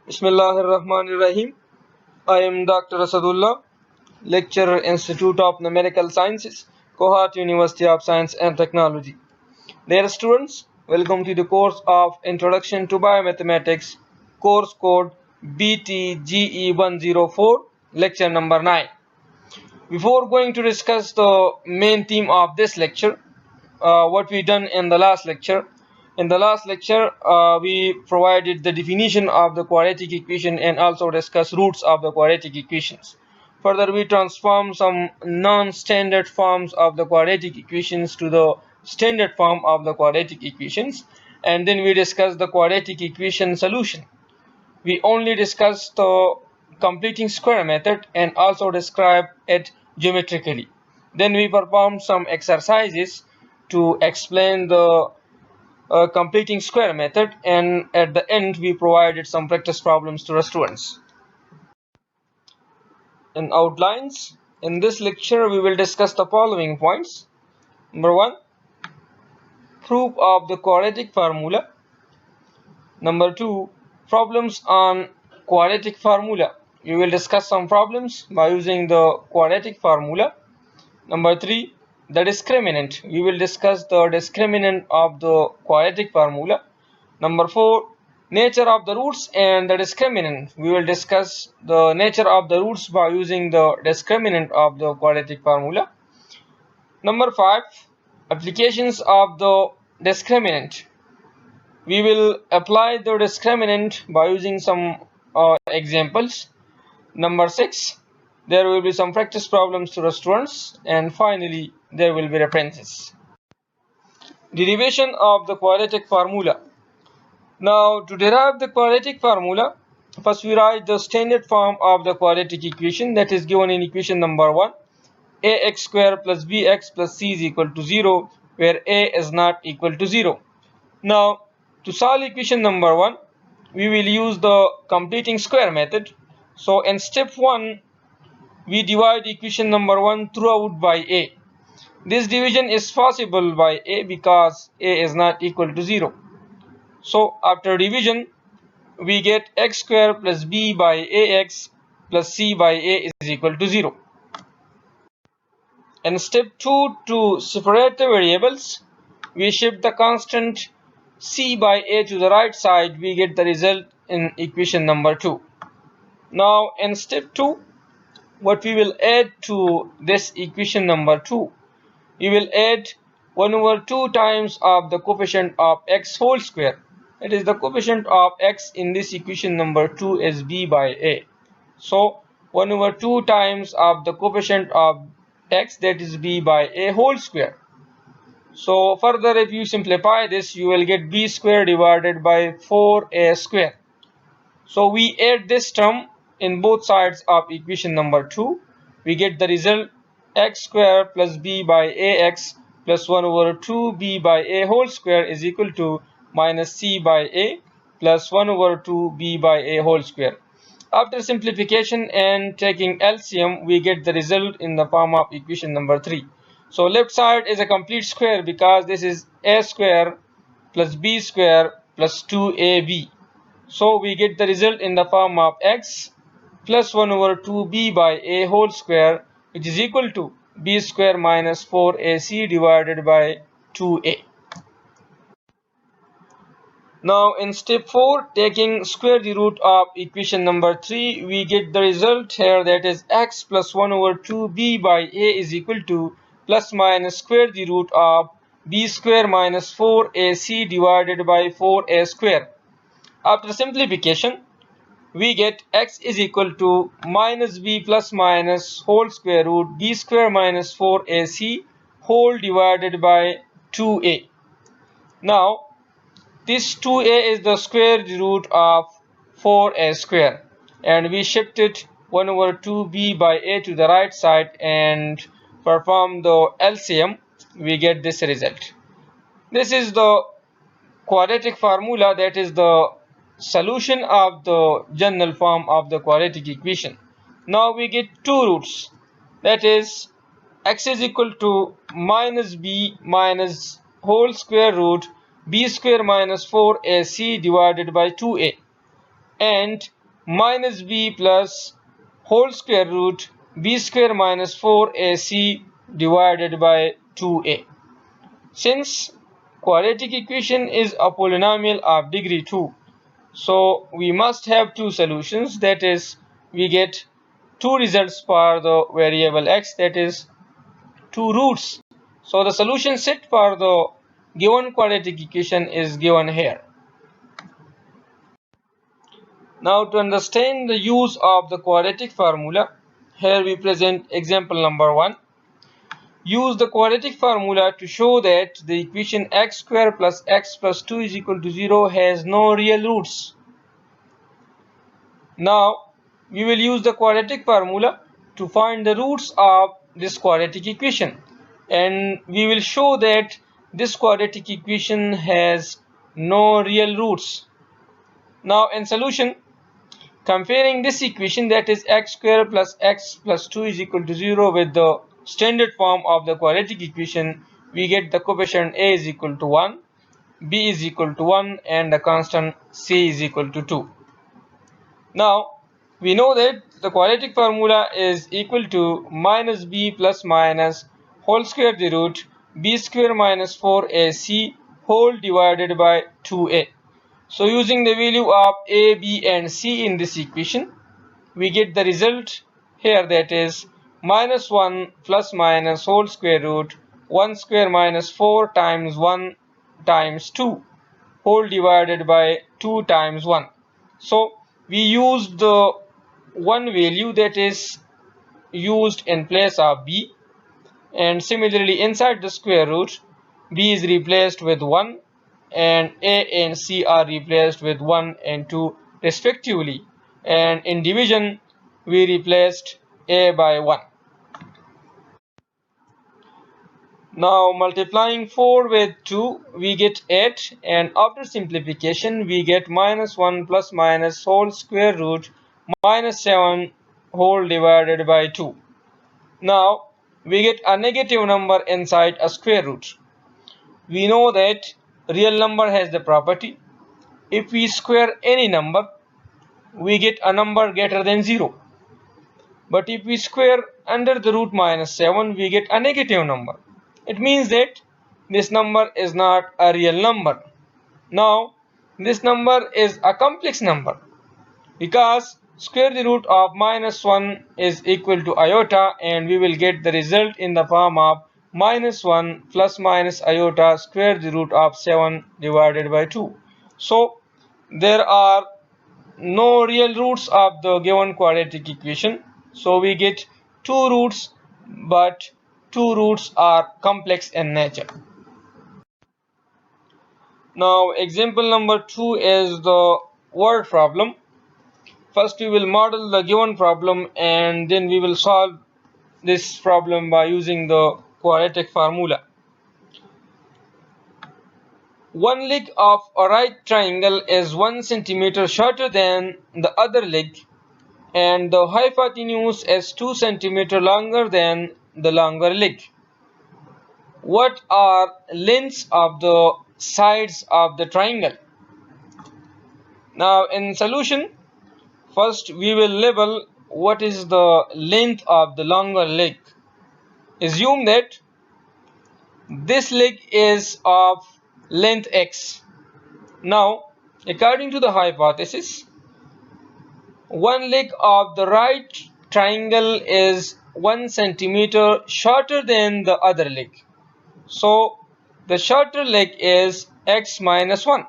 Bismillahirrahmanirrahim. I am Dr.Asad ullah, lecturer, Institute of Numerical Sciences, Kohat University of Science and Technology. Dear students, welcome to the course of Introduction to Biomathematics, course code BTGE-104, lecture number 9. Before going to discuss the main theme of this lecture, what we done in the last lecture. In the last lecture, we provided the definition of the quadratic equation and also discussed roots of the quadratic equations. Further, we transform some non-standard forms of the quadratic equations to the standard form of the quadratic equations, and then we discussed the quadratic equation solution. We only discussed the completing square method and also describe it geometrically. Then we performed some exercises to explain the completing square method, and at the end we provided some practice problems to the students. In outlines, in this lecture we will discuss the following points. Number 1, proof of the quadratic formula. Number 2, problems on quadratic formula. We will discuss some problems by using the quadratic formula. Number 3, the discriminant. We will discuss the discriminant of the quadratic formula. Number 4, nature of the roots and the discriminant. We will discuss the nature of the roots by using the discriminant of the quadratic formula. Number 5, applications of the discriminant. We will apply the discriminant by using some examples. Number 6, there will be some practice problems to the students, and finally there will be references. Derivation of the quadratic formula. Now, to derive the quadratic formula, first we write the standard form of the quadratic equation, that is given in equation number 1. ax square plus bx plus c is equal to 0, where a is not equal to 0. Now, to solve equation number 1, we will use the completing square method. So in step 1, we divide equation number 1 throughout by a. This division is possible by a because a is not equal to 0. So after division, we get x square plus b by ax plus c by a is equal to 0. In step 2, to separate the variables, we shift the constant c by a to the right side. We get the result in equation number 2. Now in step 2, what we will add to this equation number 2, we will add 1 over 2 times of the coefficient of x whole square. It is the coefficient of x in this equation number 2 is b by a. So 1 over 2 times of the coefficient of x, that is b by a whole square. So further, if you simplify this, you will get b square divided by 4a square. So we add this term in both sides of equation number 2. We get the result x square plus b by ax plus 1 over 2b by a whole square is equal to minus c by a plus 1 over 2b by a whole square. After simplification and taking LCM, we get the result in the form of equation number 3. So left side is a complete square because this is a square plus b square plus 2ab. So we get the result in the form of x plus 1 over 2b by a whole square, which is equal to b square minus 4ac divided by 2a. Now in step 4, taking square the root of equation number 3, we get the result here, that is x plus 1 over 2b by a is equal to plus minus square the root of b square minus 4ac divided by 4a square. After simplification, we get x is equal to minus b plus minus whole square root b square minus 4ac whole divided by 2a. Now this 2a is the square root of 4a square, and we shifted 1 over 2b by a to the right side and perform the LCM. We get this result. This is the quadratic formula, that is the solution of the general form of the quadratic equation. Now we get two roots, that is x is equal to minus b minus whole square root b square minus 4ac divided by 2a, and minus b plus whole square root b square minus 4ac divided by 2a. Since quadratic equation is a polynomial of degree 2, so we must have two solutions, that is we get two results for the variable x, that is two roots. So the solution set for the given quadratic equation is given here. Now to understand the use of the quadratic formula, here we present example number 1. Use the quadratic formula to show that the equation x square plus x plus 2 is equal to 0 has no real roots. Now we will use the quadratic formula to find the roots of this quadratic equation, and we will show that this quadratic equation has no real roots. Now in solution, comparing this equation, that is x square plus x plus 2 is equal to 0, with the standard form of the quadratic equation, we get the coefficient a is equal to 1, b is equal to 1, and the constant c is equal to 2. Now we know that the quadratic formula is equal to minus b plus minus whole square the root b square minus 4ac whole divided by 2a. So using the value of a, b and c in this equation, we get the result here, that is minus 1 plus minus whole square root 1 square minus 4 times 1 times 2 whole divided by 2 times 1. So we used the one value that is used in place of b, and similarly inside the square root b is replaced with 1 and a and c are replaced with 1 and 2 respectively, and in division we replaced a by 1. Now multiplying 4 with 2 we get 8, and after simplification we get minus 1 plus minus whole square root minus 7 whole divided by 2. Now we get a negative number inside a square root. We know that real number has the property, if we square any number we get a number greater than 0, but if we square under the root minus 7 we get a negative number. It means that this number is not a real number. Now this number is a complex number, because square the root of minus 1 is equal to iota, and we will get the result in the form of minus 1 plus minus iota square the root of 7 divided by 2. So there are no real roots of the given quadratic equation, so we get two roots, but two roots are complex in nature. Now example number 2 is the word problem. First we will model the given problem, and then we will solve this problem by using the quadratic formula. One leg of a right triangle is 1 centimeter shorter than the other leg, and the hypotenuse is 2 centimeter longer than the longer leg. What are lengths of the sides of the triangle? Now in solution, first we will label what is the length of the longer leg. Assume that this leg is of length x. Now according to the hypothesis, one leg of the right triangle is 1 centimeter shorter than the other leg. So the shorter leg is x minus 1,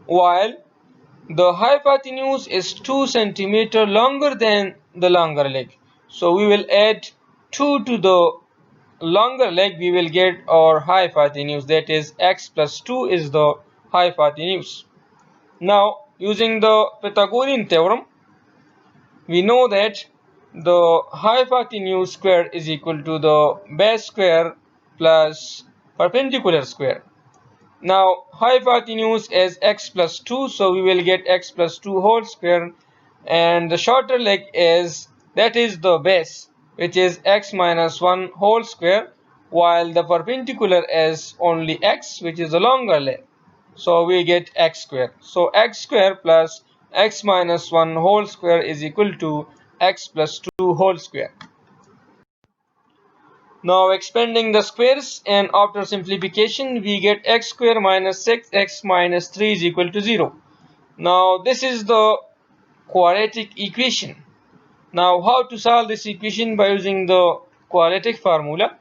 while the hypotenuse is 2 centimeter longer than the longer leg. So we will add 2 to the longer leg, we will get our hypotenuse, that is x plus 2 is the hypotenuse. Now using the Pythagorean theorem, we know that the hypotenuse square is equal to the base square plus perpendicular square. Now hypotenuse is x plus 2, so we will get x plus 2 whole square, and the shorter leg is, that is the base, which is x minus 1 whole square, while the perpendicular is only x, which is the longer leg. So we get x square. So x square plus x minus 1 whole square is equal to x plus 2 whole square. Now expanding the squares, and after simplification we get x square minus 6x minus 3 is equal to 0. Now this is the quadratic equation. Now how to solve this equation? By using the quadratic formula.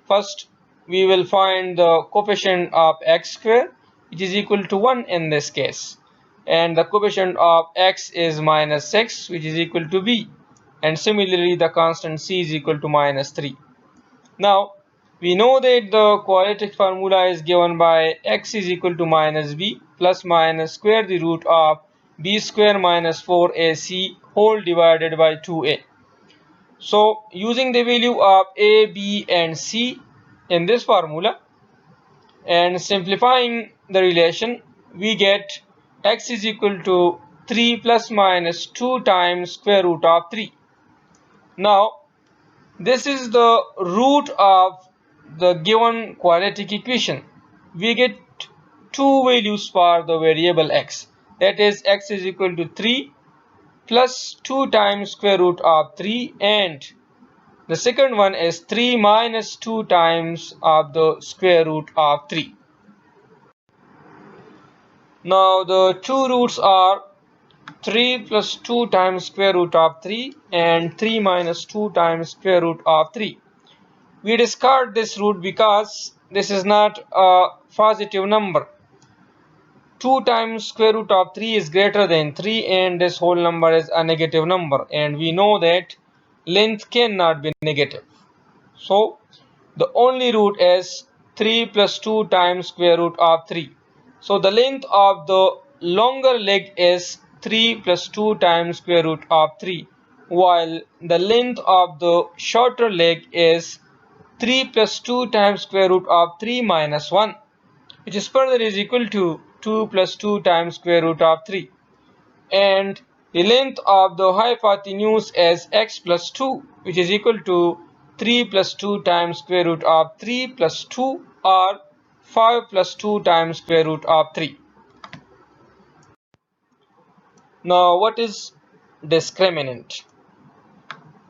First we will find the coefficient of x square, which is equal to 1 in this case, and the coefficient of x is minus 6, which is equal to b, and similarly the constant c is equal to minus 3. Now we know that the quadratic formula is given by x is equal to minus b plus minus square the root of b square minus 4ac whole divided by 2a. So using the value of a, b and c in this formula and simplifying the relation, we get x is equal to 3 plus minus 2 times square root of 3. Now this is the root of the given quadratic equation. We get two values for the variable x, that is x is equal to 3 plus 2 times square root of 3, and the second one is 3 minus 2 times of the square root of 3. Now the two roots are 3 plus 2 times square root of 3 and 3 minus 2 times square root of 3. We discard this root because this is not a positive number. 2 times square root of 3 is greater than 3, and this whole number is a negative number, and we know that length cannot be negative. So the only root is 3 plus 2 times square root of 3. So the length of the longer leg is 3 plus 2 times square root of 3, while the length of the shorter leg is 3 plus 2 times square root of 3 minus 1, which is further is equal to 2 plus 2 times square root of 3. And the length of the hypotenuse is x plus 2, which is equal to 3 plus 2 times square root of 3 plus 2, or 5 plus 2 times square root of 3. Now what is discriminant?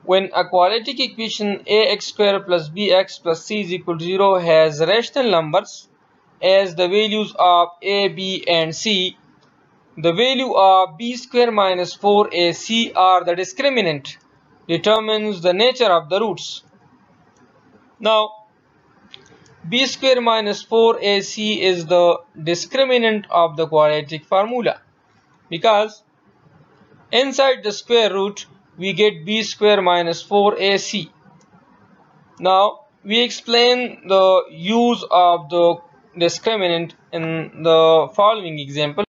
When a quadratic equation ax square plus bx plus c is equal to 0 has rational numbers as the values of a, b and c, the value of b square minus 4ac or the discriminant determines the nature of the roots. Now b square minus 4ac is the discriminant of the quadratic formula because inside the square root we get b square minus 4ac. Now we explain the use of the discriminant in the following example.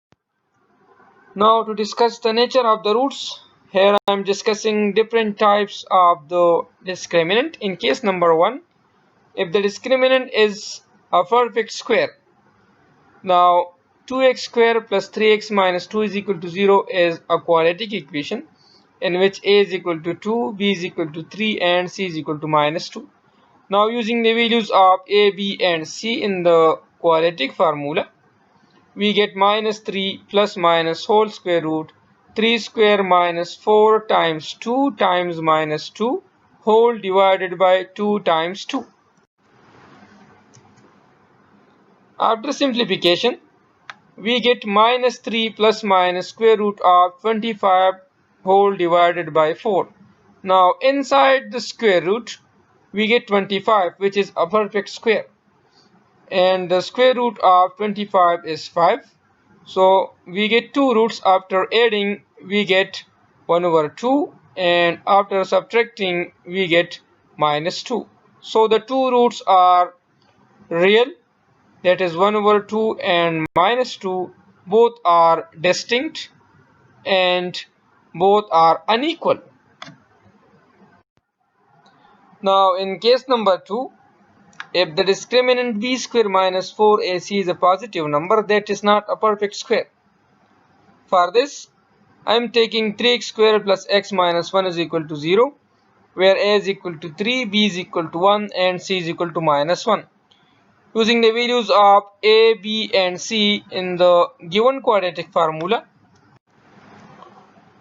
Now to discuss the nature of the roots, here I am discussing different types of the discriminant. In case number 1, if the discriminant is a perfect square, now 2x square plus 3x minus 2 is equal to 0 is a quadratic equation in which a is equal to 2, b is equal to 3 and c is equal to minus 2. Now using the values of a, b and c in the quadratic formula, we get minus 3 plus minus whole square root 3 square minus 4 times 2 times minus 2 whole divided by 2 times 2. After simplification, we get minus 3 plus minus square root of 25 whole divided by 4. Now inside the square root we get 25, which is a perfect square, and the square root of 25 is 5. So we get two roots. After adding we get 1 over 2, and after subtracting we get minus 2. So the two roots are real, that is 1 over 2 and minus 2. Both are distinct and both are unequal. Now in case number 2, if the discriminant b square minus 4ac is a positive number, that is not a perfect square. For this, I am taking 3x square plus x minus 1 is equal to 0, where a is equal to 3, b is equal to 1 and c is equal to minus 1. Using the values of a, b and c in the given quadratic formula,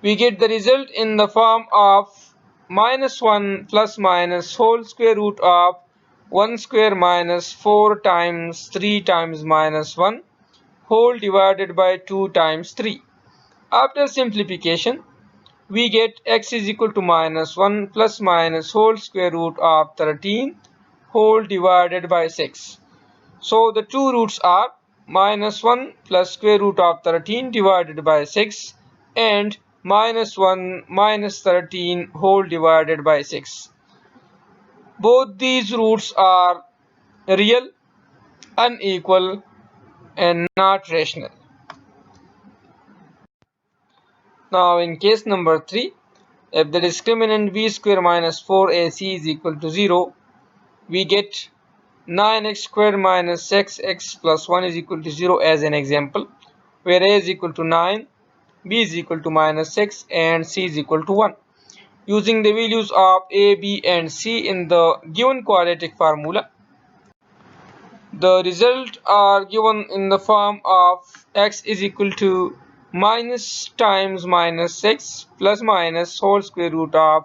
we get the result in the form of -1 plus minus whole square root of 1 square minus 4 times 3 times -1 whole divided by 2 times 3. After simplification, we get x is equal to -1 plus minus whole square root of 13 whole divided by 6. So the two roots are -1 plus square root of 13 divided by 6 and -1 minus 13 whole divided by 6. Both these roots are real, unequal, and not rational. Now in case number 3, if the discriminant b square minus 4ac is equal to 0, we get 9x squared minus 6x plus 1 is equal to 0 as an example, where a is equal to 9, b is equal to -6, and c is equal to 1. Using the values of a, b, and c in the given quadratic formula, the results are given in the form of x is equal to minus times -6 plus minus whole square root of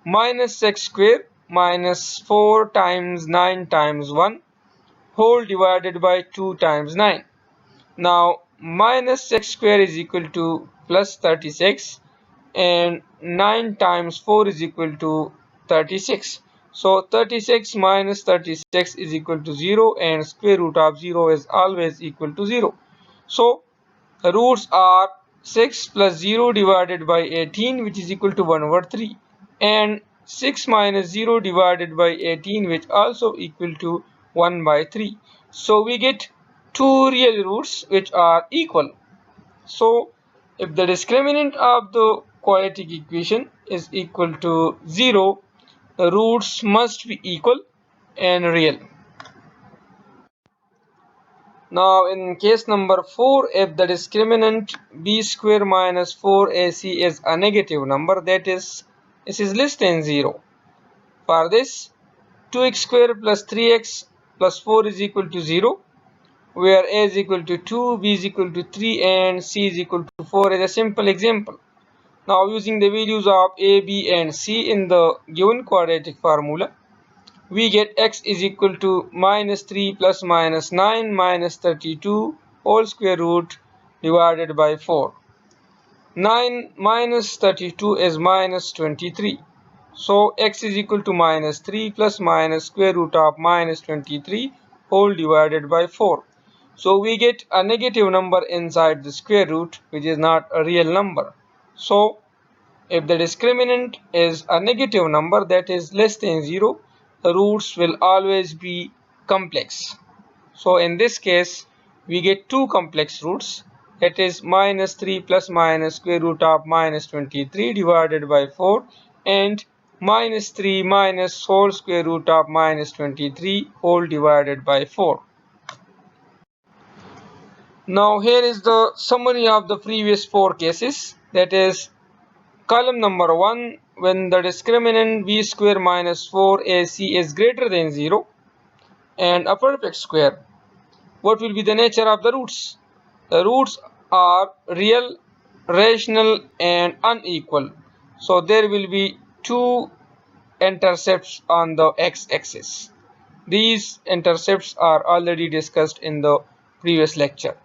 -6 square minus 4 times 9 times 1 whole divided by 2 times 9. Now -6 square is equal to plus 36 and 9 times 4 is equal to 36. So 36 minus 36 is equal to 0 and square root of 0 is always equal to 0. So the roots are 6 plus 0 divided by 18, which is equal to 1/3, and 6 minus 0 divided by 18, which also equal to 1/3. So we get two real roots which are equal. So if the discriminant of the quadratic equation is equal to 0, the roots must be equal and real. Now in case number 4, if the discriminant b square minus 4ac is a negative number, that is, this is less than 0. For this, 2x square plus 3x plus 4 is equal to 0, where a is equal to 2, b is equal to 3, and c is equal to 4 is a simple example. Now using the values of a, b, and c in the given quadratic formula, we get x is equal to -3 plus -9 minus 32 whole square root divided by 4. 9 minus 32 is -23. So x is equal to -3 plus minus square root of -23 whole divided by 4. So we get a negative number inside the square root, which is not a real number. So if the discriminant is a negative number, that is less than 0, the roots will always be complex. So in this case, we get two complex roots, that is -3 plus minus square root of -23 divided by 4 and -3 minus whole square root of -23 whole divided by 4. Now here is the summary of the previous 4 cases, that is column number 1, when the discriminant b square minus 4ac is greater than 0 and a perfect square, what will be the nature of the roots? The roots are real, rational, and unequal. So there will be two intercepts on the x-axis. These intercepts are already discussed in the previous lecture.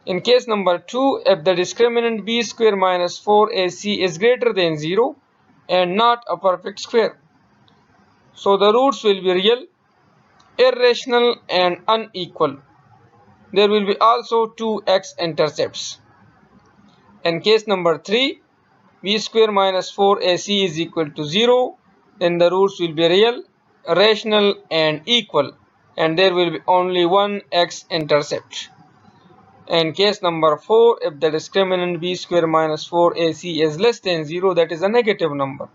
In case number 2, if the discriminant b square minus 4ac is greater than 0 and not a perfect square, so the roots will be real, irrational, and unequal. There will be also two x-intercepts. In case number 3, b square minus 4ac is equal to 0, then the roots will be real, rational, and equal, and there will be only one x-intercept. In case number 4, if the discriminant b square minus 4ac is less than 0, that is a negative number,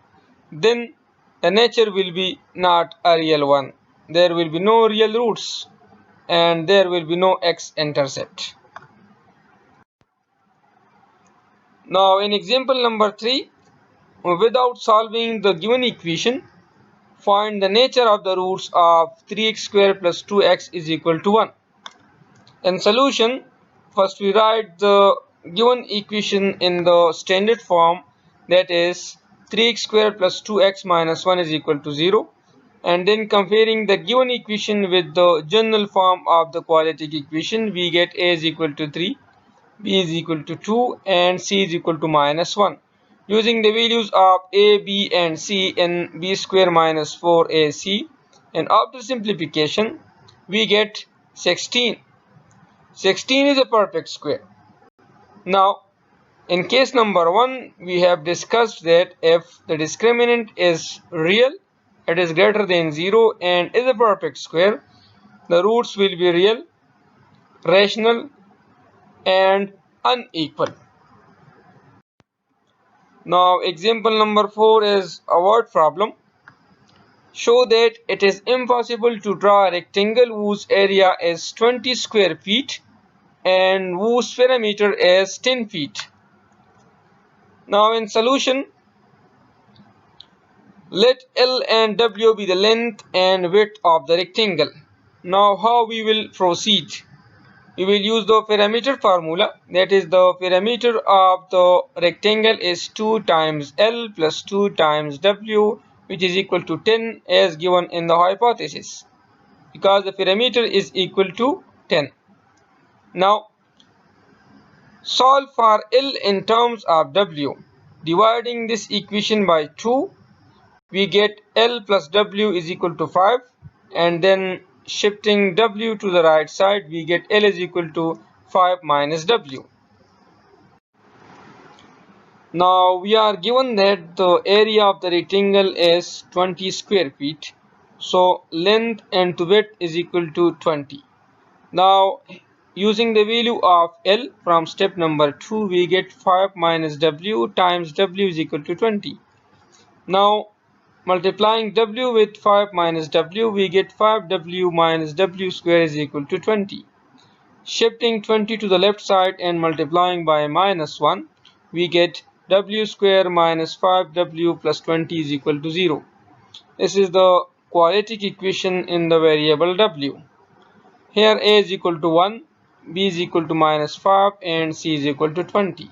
then the nature will be not a real one. There will be no real roots and there will be no x-intercept. Now in example number 3, without solving the given equation, find the nature of the roots of 3x square plus 2x is equal to 1. In solution, first we write the given equation in the standard form, that is 3x squared plus 2x minus 1 is equal to 0, and then comparing the given equation with the general form of the quadratic equation, we get a is equal to 3, b is equal to 2, and c is equal to minus 1. Using the values of a, b, and c in b square minus 4ac, and after simplification, we get 16. 16 is a perfect square. Now, in case number 1, we have discussed that if the discriminant is real, it is greater than 0 and is a perfect square, the roots will be real, rational, and unequal. Now, example number 4 is a word problem. Show that it is impossible to draw a rectangle whose area is 20 square feet and whose perimeter is 10 feet. Now, in solution, let L and W be the length and width of the rectangle. Now, how we will proceed? We will use the perimeter formula, that is the perimeter of the rectangle is 2 times L plus 2 times W, which is equal to 10 as given in the hypothesis, because the perimeter is equal to 10. Now, solve for L in terms of W. Dividing this equation by 2, we get L plus W is equal to 5, and then shifting W to the right side, we get L is equal to 5 minus W. Now we are given that the area of the rectangle is 20 square feet, so length and width is equal to 20. Now using the value of L from step number 2, we get 5 minus W times W is equal to 20. Now multiplying W with 5 minus W, we get 5W minus W square is equal to 20. Shifting 20 to the left side and multiplying by minus 1, we get W square minus 5W plus 20 is equal to 0. This is the quadratic equation in the variable W. Here A is equal to 1, B is equal to minus 5, and C is equal to 20.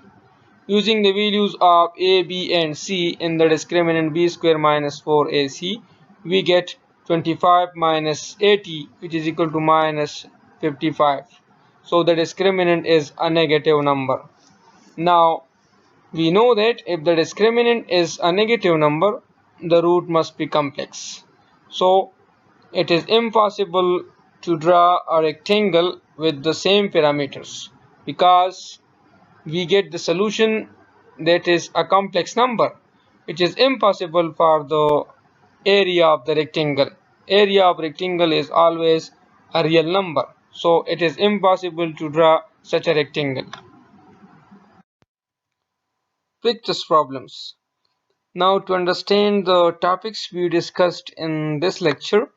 Using the values of A, B, and C in the discriminant b square minus 4ac, we get 25 minus 80, which is equal to minus 55. So the discriminant is a negative number. Now, we know that if the discriminant is a negative number, the root must be complex. So, it is impossible to draw a rectangle with the same parameters, because we get the solution that is a complex number. It is impossible for the area of the rectangle. Area of rectangle is always a real number, so it is impossible to draw such a rectangle. Practice problems. Now, to understand the topics we discussed in this lecture,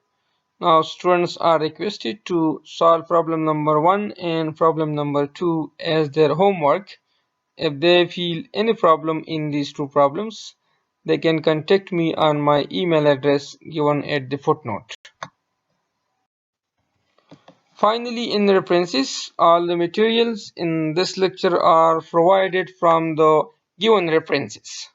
now students are requested to solve problem number 1 and problem number 2 as their homework. If they feel any problem in these two problems, they can contact me on my email address given at the footnote. Finally, in the references, all the materials in this lecture are provided from the given references.